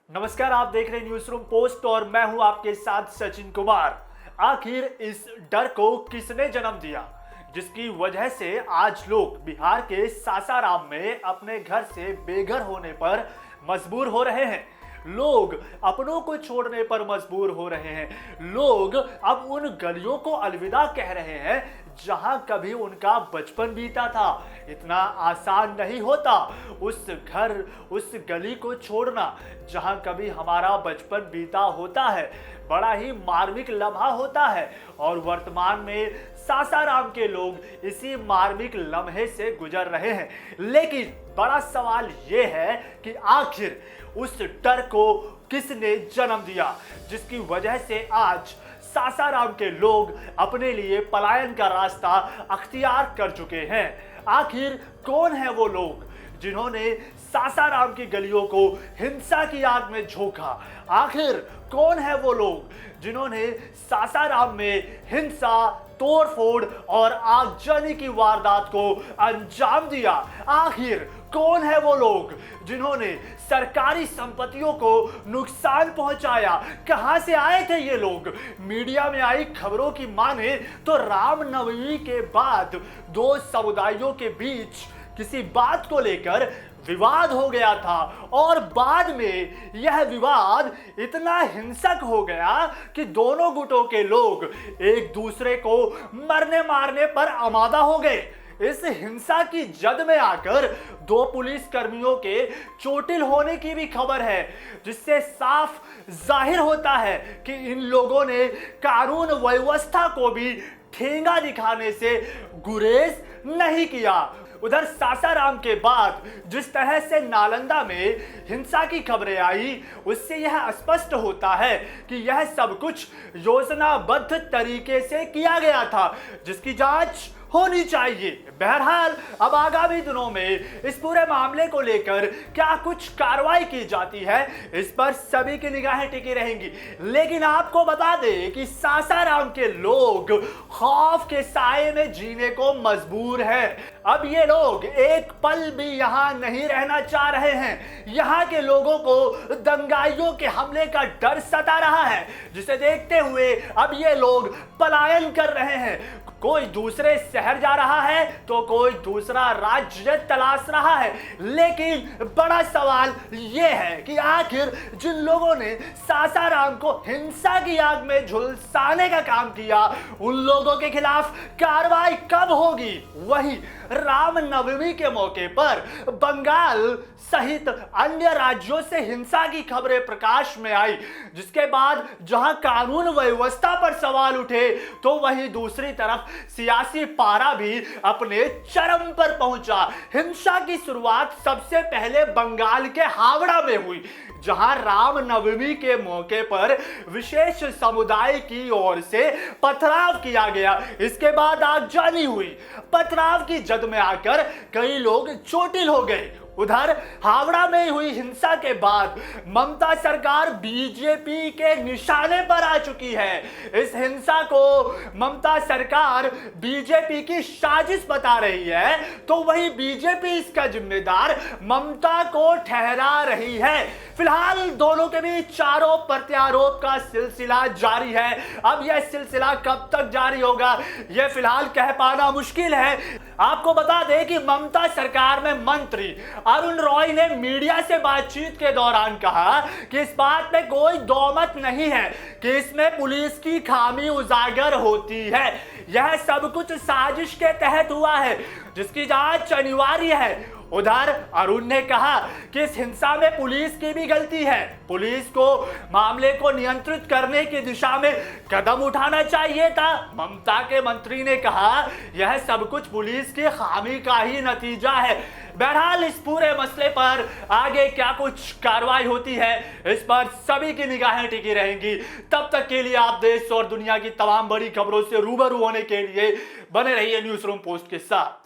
नमस्कार, आप देख रहे हैं न्यूज रूम पोस्ट और मैं हूं आपके साथ सचिन कुमार। आखिर इस डर को किसने जन्म दिया जिसकी वजह से आज लोग बिहार के सासाराम में अपने घर से बेघर होने पर मजबूर हो रहे हैं। लोग अपनों को छोड़ने पर मजबूर हो रहे हैं। लोग अब उन गलियों को अलविदा कह रहे हैं जहां कभी उनका बचपन बीता था। इतना आसान नहीं होता उस गली को छोड़ना जहां कभी हमारा बचपन बीता होता है। बड़ा ही मार्मिक लम्हा होता है और वर्तमान में सासाराम के लोग इसी मार्मिक लम्हे से गुजर रहे हैं। लेकिन बड़ा सवाल यह है कि आखिर उस डर को किसने जन्म दिया जिसकी वजह से आज सासाराम के लोग अपने लिए पलायन का रास्ता अख्तियार कर चुके हैं। आखिर कौन है वो लोग जिन्होंने सासाराम की गलियों को हिंसा की आग में झोंका? आखिर कौन है वो लोग जिन्होंने सासाराम में हिंसा, तोड़फोड़ और आगजनी की वारदात को अंजाम दिया? आखिर कौन है वो लोग जिन्होंने सरकारी संपत्तियों को नुकसान पहुंचाया? कहां से आए थे ये लोग? मीडिया में आई खबरों की माने तो रामनवमी के बाद दो समुदायों के बीच किसी बात को लेकर विवाद हो गया था और बाद में यह विवाद इतना हिंसक हो गया कि दोनों गुटों के लोग एक दूसरे को मरने मारने पर आमादा हो गए। इस हिंसा की जद में आकर दो पुलिस कर्मियों के चोटिल होने की भी खबर है, जिससे साफ जाहिर होता है कि इन लोगों ने कानून व्यवस्था को भी ठेंगा दिखाने से गुरेज नहीं किया। उधर सासाराम के बाद जिस तरह से नालंदा में हिंसा की खबरें आई, उससे यह स्पष्ट होता है कि यह सब कुछ योजनाबद्ध तरीके से किया गया था, जिसकी जांच होनी चाहिए। बहरहाल अब आगामी दिनों में इस पूरे मामले को लेकर क्या कुछ कार्रवाई की जाती है, इस पर सभी की निगाहें टिकी रहेंगी। लेकिन आपको बता दें कि सासाराम के लोग खौफ के साए में जीने को मजबूर हैं। अब ये लोग एक पल भी यहाँ नहीं रहना चाह रहे हैं। यहाँ के लोगों को दंगाइयों के हमले का डर सता रहा है, जिसे देखते हुए अब ये लोग पलायन कर रहे हैं। कोई दूसरे शहर जा रहा है तो कोई दूसरा राज्य तलाश रहा है। लेकिन बड़ा सवाल यह है कि आखिर जिन लोगों ने सासाराम को हिंसा की आग में झुलसाने का काम किया, उन लोगों के खिलाफ कार्रवाई कब होगी? वहीं रामनवमी के मौके पर बंगाल सहित अन्य राज्यों से हिंसा की खबरें प्रकाश में आई, जिसके बाद जहां कानून व्यवस्था पर सवाल उठे तो वहीं दूसरी तरफ सियासी पारा भी अपने चरम पर पहुंचा। हिंसा की शुरुआत सबसे पहले बंगाल के हावड़ा में हुई, जहां रामनवमी के मौके पर विशेष समुदाय की ओर से पथराव किया गया। इसके बाद आगजनी हुई। पथराव की जद में आकर कई लोग चोटिल हो गए। उधर हावड़ा में हुई हिंसा के बाद ममता सरकार बीजेपी के निशाने पर आ चुकी है। इस हिंसा को ममता सरकार बीजेपी की साजिश बता रही है, तो वही बीजेपी इसका जिम्मेदार ममता को ठहरा रही है। फिलहाल दोनों के बीच आरोप प्रत्यारोप का सिलसिला जारी है। अब यह सिलसिला कब तक जारी होगा, यह फिलहाल कह पाना मुश्किल है। आपको बता दें कि ममता सरकार में मंत्री अरुण रॉय ने मीडिया से बातचीत के दौरान कहा कि इस बात में कोई दौमत नहीं है कि इसमें पुलिस की खामी उजागर होती है। यह सब कुछ साजिश के तहत हुआ है, जिसकी जांच अनिवार्य है। उधर अरुण ने कहा कि इस हिंसा में पुलिस की भी गलती है। पुलिस को मामले को नियंत्रित करने की दिशा में कदम उठाना चाहिए था। ममता के मंत्री ने कहा यह सब कुछ पुलिस की खामी का ही नतीजा है। बहरहाल इस पूरे मसले पर आगे क्या कुछ कार्रवाई होती है, इस पर सभी की निगाहें टिकी रहेंगी। तब तक के लिए आप देश और दुनिया की तमाम बड़ी खबरों से रूबरू होने के लिए बने रहिए न्यूज रूम पोस्ट के साथ।